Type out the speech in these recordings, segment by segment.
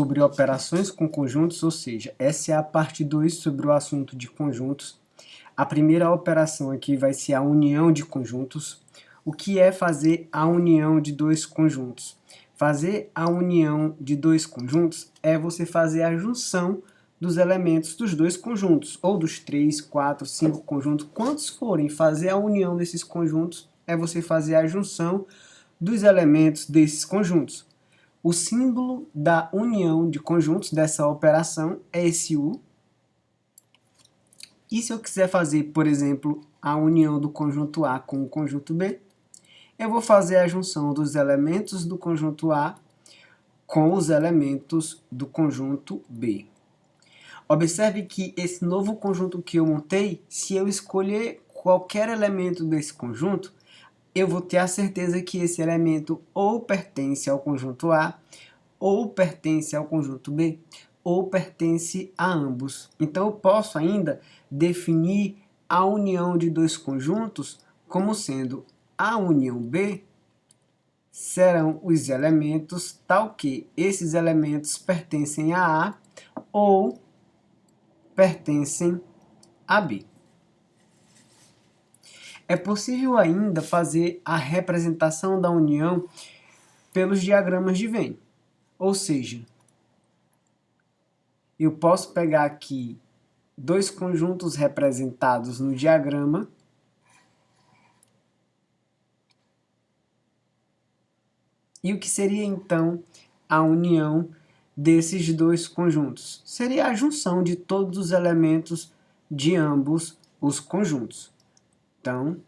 sobre operações com conjuntos, ou seja, essa é a parte 2 sobre o assunto de conjuntos. A primeira operação aqui vai ser a união de conjuntos. O que é fazer a união de dois conjuntos? Fazer a união de dois conjuntos é você fazer a junção dos elementos dos dois conjuntos, ou dos 3, 4, 5 conjuntos, quantos forem. Fazer a união desses conjuntos é você fazer a junção dos elementos desses conjuntos. O símbolo da união de conjuntos dessa operação é esse U. E se eu quiser fazer, por exemplo, a união do conjunto A com o conjunto B, eu vou fazer a junção dos elementos do conjunto A com os elementos do conjunto B. Observe que esse novo conjunto que eu montei, se eu escolher qualquer elemento desse conjunto, eu vou ter a certeza que esse elemento ou pertence ao conjunto A, ou pertence ao conjunto B, ou pertence a ambos. Então eu posso ainda definir a união de dois conjuntos como sendo a união B serão os elementos tal que esses elementos pertencem a A ou pertencem a B. É possível ainda fazer a representação da união pelos diagramas de Venn. Ou seja, eu posso pegar aqui dois conjuntos representados no diagrama e o que seria então a união desses dois conjuntos? Seria a junção de todos os elementos de ambos os conjuntos. Então,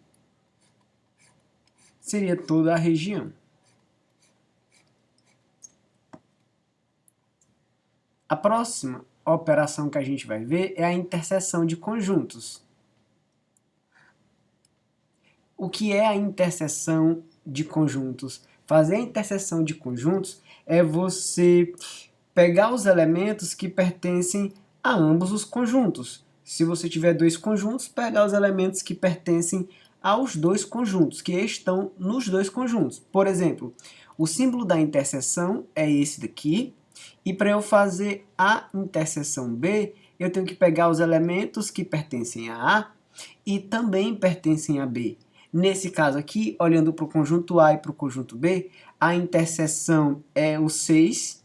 seria toda a região. A próxima operação que a gente vai ver é a interseção de conjuntos. O que é a interseção de conjuntos? Fazer a interseção de conjuntos é você pegar os elementos que pertencem a ambos os conjuntos. Se você tiver dois conjuntos, pegar os elementos que pertencem aos dois conjuntos, que estão nos dois conjuntos. Por exemplo, o símbolo da interseção é esse daqui, e para eu fazer a interseção B, eu tenho que pegar os elementos que pertencem a A e também pertencem a B. Nesse caso aqui, olhando para o conjunto A e para o conjunto B, a interseção é o 6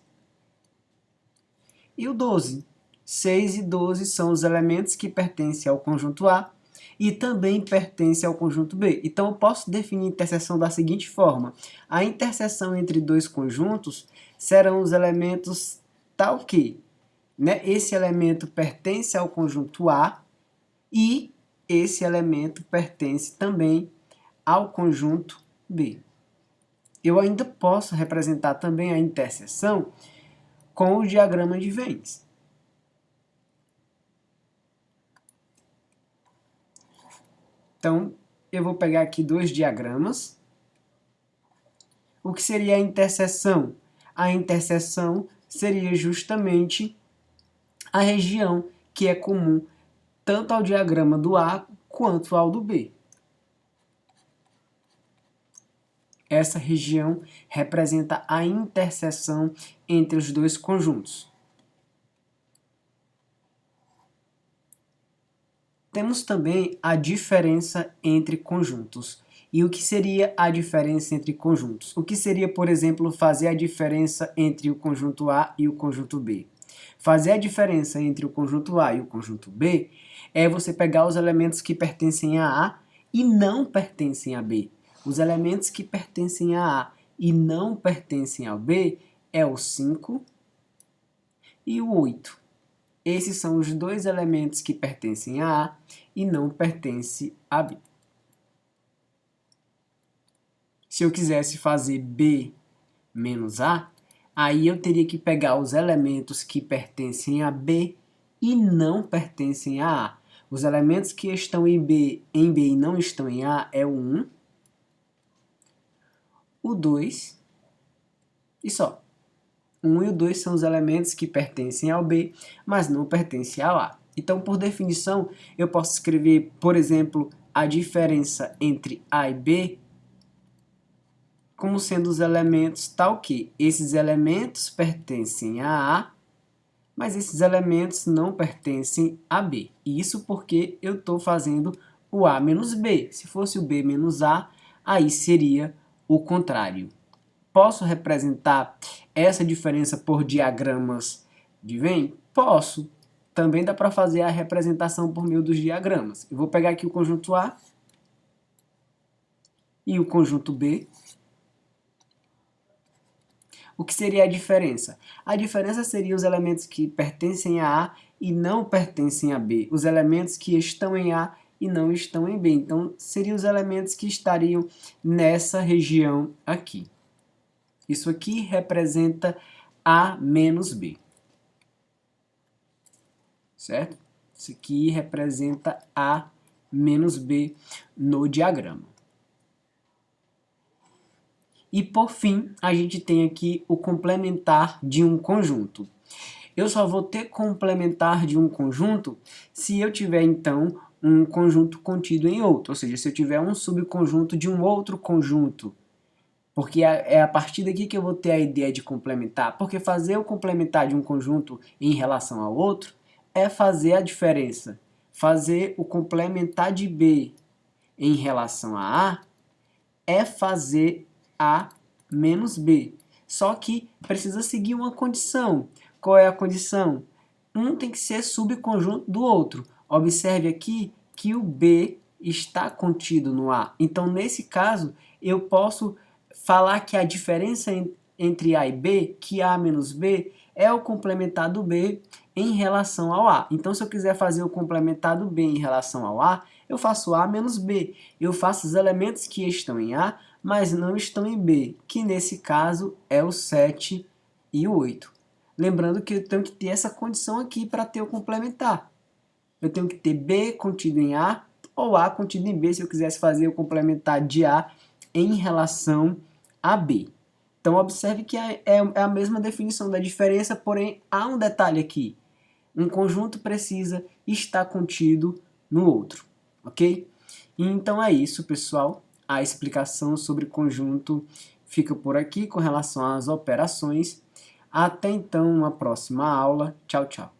e o 12. 6 e 12 são os elementos que pertencem ao conjunto A e também pertencem ao conjunto B. Então, eu posso definir a interseção da seguinte forma. A interseção entre dois conjuntos serão os elementos tal que, né, esse elemento pertence ao conjunto A e esse elemento pertence também ao conjunto B. Eu ainda posso representar também a interseção com o diagrama de Venn. Então, eu vou pegar aqui dois diagramas. O que seria a interseção? A interseção seria justamente a região que é comum tanto ao diagrama do A quanto ao do B. Essa região representa a interseção entre os dois conjuntos. Temos também a diferença entre conjuntos. E o que seria a diferença entre conjuntos? O que seria, por exemplo, fazer a diferença entre o conjunto A e o conjunto B? Fazer a diferença entre o conjunto A e o conjunto B é você pegar os elementos que pertencem a A e não pertencem a B. Os elementos que pertencem a A e não pertencem ao B é o 5 e o 8. Esses são os dois elementos que pertencem a A e não pertencem a B. Se eu quisesse fazer B menos A, aí eu teria que pegar os elementos que pertencem a B e não pertencem a A. Os elementos que estão em B e não estão em A é o 1, o 2 e só. O 1 e o 2 são os elementos que pertencem ao B, mas não pertencem ao A. Então, por definição, eu posso escrever, por exemplo, a diferença entre A e B como sendo os elementos tal que esses elementos pertencem a A, mas esses elementos não pertencem a B. Isso porque eu estou fazendo o A menos B. Se fosse o B menos A, aí seria o contrário. Posso representar essa diferença por diagramas de Venn? Posso. Também dá para fazer a representação por meio dos diagramas. Eu vou pegar aqui o conjunto A e o conjunto B. O que seria a diferença? A diferença seria os elementos que pertencem a A e não pertencem a B. Os elementos que estão em A e não estão em B. Então, seriam os elementos que estariam nessa região aqui. Isso aqui representa A menos B. Certo? Isso aqui representa A menos B no diagrama. E, por fim, a gente tem aqui o complementar de um conjunto. Eu só vou ter complementar de um conjunto se eu tiver, então, um conjunto contido em outro. Ou seja, se eu tiver um subconjunto de um outro conjunto. Porque é a partir daqui que eu vou ter a ideia de complementar. Porque fazer o complementar de um conjunto em relação ao outro é fazer a diferença. Fazer o complementar de B em relação a A é fazer A menos B. Só que precisa seguir uma condição. Qual é a condição? Um tem que ser subconjunto do outro. Observe aqui que o B está contido no A. Então, nesse caso, eu posso falar que a diferença entre A e B, que A menos B, é o complementar do B em relação ao A. Então, se eu quiser fazer o complementar do B em relação ao A, eu faço A menos B. Eu faço os elementos que estão em A, mas não estão em B, que nesse caso é o 7 e o 8. Lembrando que eu tenho que ter essa condição aqui para ter o complementar. Eu tenho que ter B contido em A ou A contido em B, se eu quisesse fazer o complementar de A em relação a B. Então, observe que é a mesma definição da diferença, porém, há um detalhe aqui. Um conjunto precisa estar contido no outro, ok? Então é isso, pessoal. A explicação sobre conjunto fica por aqui com relação às operações. Até então, uma próxima aula. Tchau, tchau.